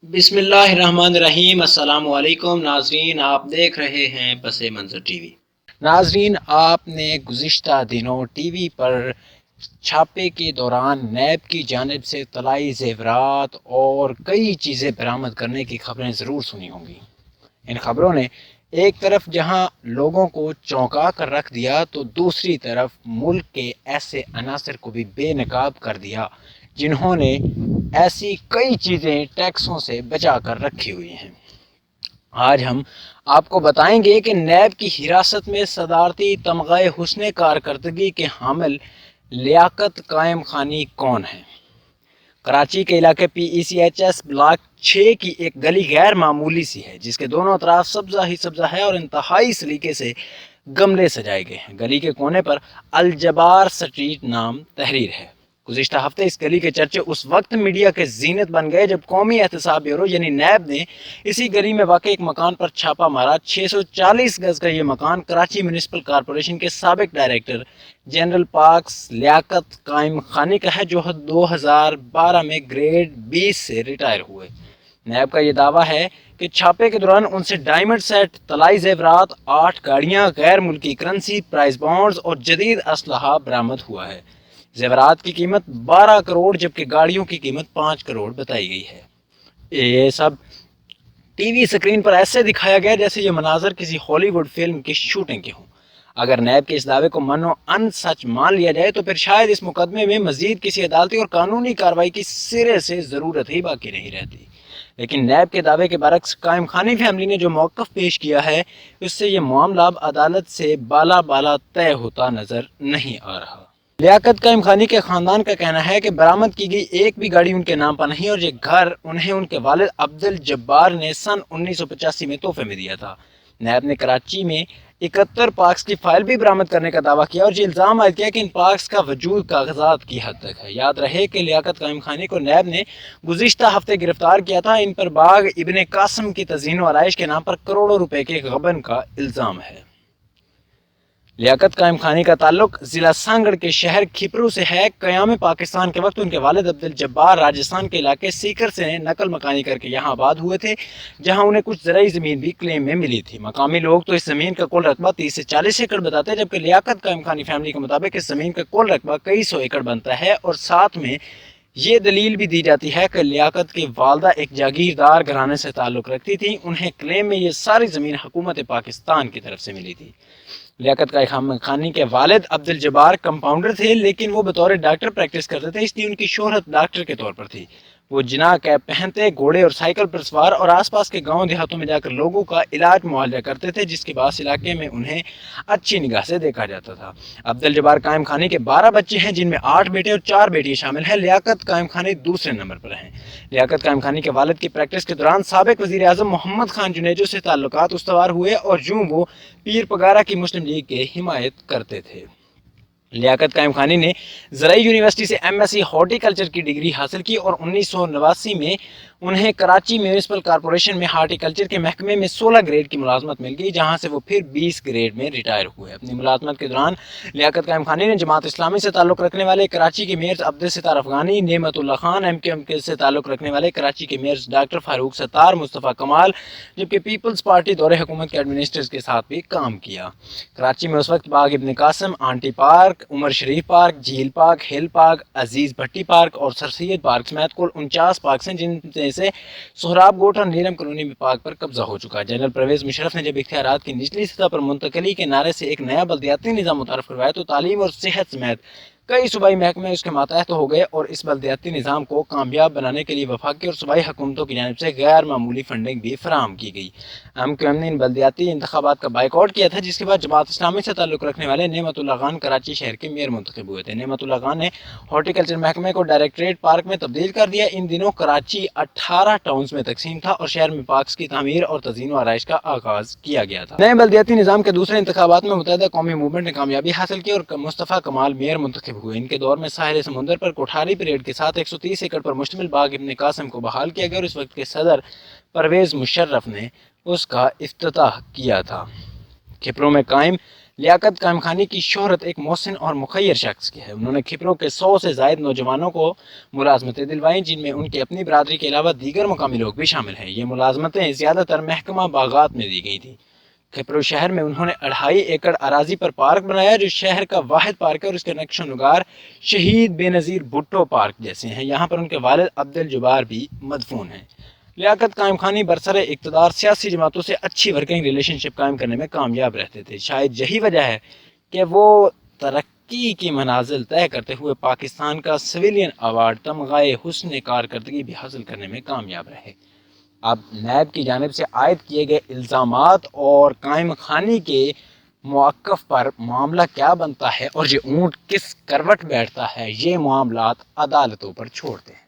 بسم اللہ الرحمن الرحیم۔ السلام علیکم ناظرین، آپ دیکھ رہے ہیں پس منظر ٹی وی۔ ناظرین، آپ نے گزشتہ دنوں ٹی وی پر چھاپے کے دوران نیب کی جانب سے طلائی زیورات اور کئی چیزیں برآمد کرنے کی خبریں ضرور سنی ہوں گی۔ ان خبروں نے ایک طرف جہاں لوگوں کو چونکا کر رکھ دیا تو دوسری طرف ملک کے ایسے عناصر کو بھی بے نقاب کر دیا جنہوں نے ایسی کئی چیزیں ٹیکسوں سے بچا کر رکھی ہوئی ہیں۔ آج ہم آپ کو بتائیں گے کہ نیب کی حراست میں صدارتی تمغہ حسن کارکردگی کے حامل لیاقت قائم خانی کون ہے؟ کراچی کے علاقے پی ای سی ایچ ایس بلاک 6 کی ایک گلی غیر معمولی سی ہے جس کے دونوں اطراف سبزہ ہی سبزہ ہے اور انتہائی سلیقے سے گملے سجائے گئے ہیں۔ گلی کے کونے پر الجبار سٹریٹ نام تحریر ہے۔ گزشتہ ہفتے اس گلی کے چرچے اس وقت میڈیا کے زینت بن گئے جب قومی احتساب بیورو یعنی نیب نے اسی گلی میں واقع ایک مکان پر چھاپا مارا۔ 640 گز کا یہ مکان کراچی میونسپل کارپوریشن کے سابق ڈائریکٹر جنرل پارکس لیاقت قائم خانی کا ہے جو 2012 میں گریڈ 20 سے ریٹائر ہوئے۔ نیب کا یہ دعویٰ ہے کہ چھاپے کے دوران ان سے ڈائمنڈ سیٹ، طلائی زیورات، 8 گاڑیاں، غیر ملکی کرنسی، پرائز بانڈز اور جدید اسلحہ برآمد ہوا ہے۔ زیورات کی قیمت 12 کروڑ جبکہ گاڑیوں کی قیمت 5 کروڑ بتائی گئی ہے۔ یہ سب ٹی وی سکرین پر ایسے دکھایا گیا جیسے یہ مناظر کسی ہالی ووڈ فلم کی شوٹنگ کے ہوں۔ اگر نیب کے اس دعوے کو من و ان سچ مان لیا جائے تو پھر شاید اس مقدمے میں مزید کسی عدالتی اور قانونی کارروائی کی سرے سے ضرورت ہی باقی نہیں رہتی۔ لیکن نیب کے دعوے کے برعکس قائم خانی فیملی نے جو موقف پیش کیا ہے اس سے یہ معاملہ اب عدالت سے بالا طے ہوتا نظر نہیں آ رہا۔ لیاقت قائم خانی کے خاندان کا کہنا ہے کہ برآمد کی گئی ایک بھی گاڑی ان کے نام پر نہیں اور یہ گھر انہیں ان کے والد عبدالجبار نے سن 1985 میں تحفے میں دیا تھا۔ نیب نے کراچی میں 71 پارکس کی فائل بھی برآمد کرنے کا دعویٰ کیا اور یہ الزام عائد کیا کہ ان پارکس کا وجود کاغذات کی حد تک ہے۔ یاد رہے کہ لیاقت قائم خانی کو نیب نے گزشتہ ہفتے گرفتار کیا تھا۔ ان پر باغ ابن قاسم کی تزئین و آرائش کے نام پر کروڑوں روپے کے غبن کا الزام ہے۔ لیاقت قائم خانی کا تعلق ضلع سانگڑ کے شہر کھپرو سے ہے۔ قیام پاکستان کے وقت ان کے والد عبدالجبار راجستھان کے علاقے سیکر سے نقل مکانی کر کے یہاں آباد ہوئے تھے جہاں انہیں کچھ زرعی زمین بھی کلیم میں ملی تھی۔ مقامی لوگ تو اس زمین کا کل رقبہ 30 سے 40 ایکڑ بتاتے ہیں جبکہ لیاقت قائم خانی فیملی کے مطابق اس زمین کا کل رقبہ کئی سو ایکڑ بنتا ہے اور ساتھ میں یہ دلیل بھی دی جاتی ہے کہ لیاقت کی والدہ ایک جاگیردار گھرانے سے تعلق رکھتی تھی۔ انہیں کلیم میں یہ ساری زمین حکومت پاکستان کی طرف سے ملی تھی۔ لیاقت قائم خانی کے والد عبدالجبار کمپاؤنڈر تھے لیکن وہ بطور ڈاکٹر پریکٹس کرتے تھے، اس لیے ان کی شہرت ڈاکٹر کے طور پر تھی۔ وہ جناح کیپ پہنتے، گھوڑے اور سائیکل پر سوار اور آس پاس کے گاؤں دیہاتوں میں جا کر لوگوں کا علاج معالجہ کرتے تھے جس کے باعث علاقے میں انہیں اچھی نگاہ سے دیکھا جاتا تھا۔ عبدالجبار قائم خانی کے 12 بچے ہیں جن میں 8 بیٹے اور 4 بیٹیاں شامل ہیں۔ لیاقت قائم خانی دوسرے نمبر پر ہیں۔ لیاقت قائم خانی کے والد کی پریکٹس کے دوران سابق وزیر اعظم محمد خان جنیجو سے تعلقات استوار ہوئے اور یوں وہ پیر پگارا کی مسلم لیگ کے حمایت کرتے تھے۔ لیاقت قائم خانی نے زرعی یونیورسٹی سے M S C horticulture کی ڈگری حاصل کی اور 1989 میں انہیں کراچی میونسپل کارپوریشن میں ہارٹی کلچر کے محکمے میں 16 گریڈ کی ملازمت مل گئی جہاں سے وہ پھر 20 گریڈ میں ریٹائر ہوئے۔ اپنی ملازمت کے دوران لیاقت قائم خانی نے جماعت اسلامی سے تعلق رکھنے والے کراچی کے میئر عبدالستار افغانی، نعمت اللہ خان، ایم کیو ایم سے تعلق رکھنے والے کراچی کے میئر ڈاکٹر فاروق ستار، مصطفیٰ کمال جبکہ پیپلز پارٹی دور حکومت کے ایڈمنسٹریٹرز کے ساتھ بھی کام کیا۔ کراچی میں اس وقت باغ ابن قاسم، آنٹی پارک، عمر شریف پارک، جھیل پارک، ہل پارک، عزیز بھٹی پارک اور سر سید پارک سمیت کل 49 پارکس ہیں جن میں سے سہراب گوٹ اور نیلم کالونی میں پارک پر قبضہ ہو چکا ہے۔ جنرل پرویز مشرف نے جب اختیارات کی نچلی سطح پر منتقلی کے نعرے سے ایک نیا بلدیاتی نظام متعارف کروایا تو تعلیم اور صحت سمیت کئی صوبائی محکمے اس کے ماتحت ہو گئے اور اس بلدیاتی نظام کو کامیاب بنانے کے لیے وفاقی اور صوبائی حکومتوں کی جانب سے غیر معمولی فنڈنگ بھی فراہم کی گئی۔ ایم کیو ایم نے ان بلدیاتی انتخابات کا بائیکاٹ کیا تھا جس کے بعد جماعت اسلامی سے تعلق رکھنے والے نعمت اللہ خان کراچی شہر کے میئر منتخب ہوئے تھے۔ نعمت اللہ خان نے ہارٹی کلچر محکمے کو ڈائریکٹریٹ پارک میں تبدیل کر دیا۔ ان دنوں کراچی 18 ٹاؤنز میں تقسیم تھا اور شہر میں پارکس کی تعمیر اور تزئین و آرائش کا آغاز کیا گیا تھا۔ نئے بلدیاتی نظام کے دوسرے انتخابات میں متحدہ قومی موومنٹ نے کامیابی حاصل کی اور مصطفیٰ کمال میئر منتخب ہوئے۔ ان کے دور میں ساحل سمندر پر کوٹھاری پریڈ کے ساتھ 130 ایکڑ پر مشتمل باغ ابن قاسم کو بحال کیا گیا اور اس وقت کے صدر پرویز مشرف نے اس کا افتتاح کیا تھا۔ کھپرو میں قائم لیاقت قائم خانی کی شہرت ایک محسن اور مخیر شخص کی ہے۔ انہوں نے کھپروں کے 100 سے زائد نوجوانوں کو ملازمتیں دلوائیں، جن میں ان کی اپنی برادری کے علاوہ دیگر مقامی لوگ بھی شامل ہیں۔ یہ ملازمتیں زیادہ تر محکمہ باغات میں دی گئی تھیں۔ کھپرو شہر میں انہوں نے 2.5 ایکڑ اراضی پر پارک بنایا، جو شہر کا واحد پارک ہے اور اس کے نقش و نگار شہید بے نظیر بھٹو پارک جیسے ہیں۔ یہاں پر ان کے والد عبدالجبار بھی مدفون ہیں۔ لیاقت قائم خانی برسر اقتدار سیاسی جماعتوں سے اچھی ورکنگ ریلیشن شپ قائم کرنے میں کامیاب رہتے تھے۔ شاید یہی وجہ ہے کہ وہ ترقی کی منازل طے کرتے ہوئے پاکستان کا سویلین ایوارڈ تمغہ حسن کارکردگی بھی حاصل کرنے میں کامیاب رہے۔ اب نیب کی جانب سے عائد کیے گئے الزامات اور قائم خانی کے موقف پر معاملہ کیا بنتا ہے اور یہ اونٹ کس کروٹ بیٹھتا ہے، یہ معاملات عدالتوں پر چھوڑتے ہیں۔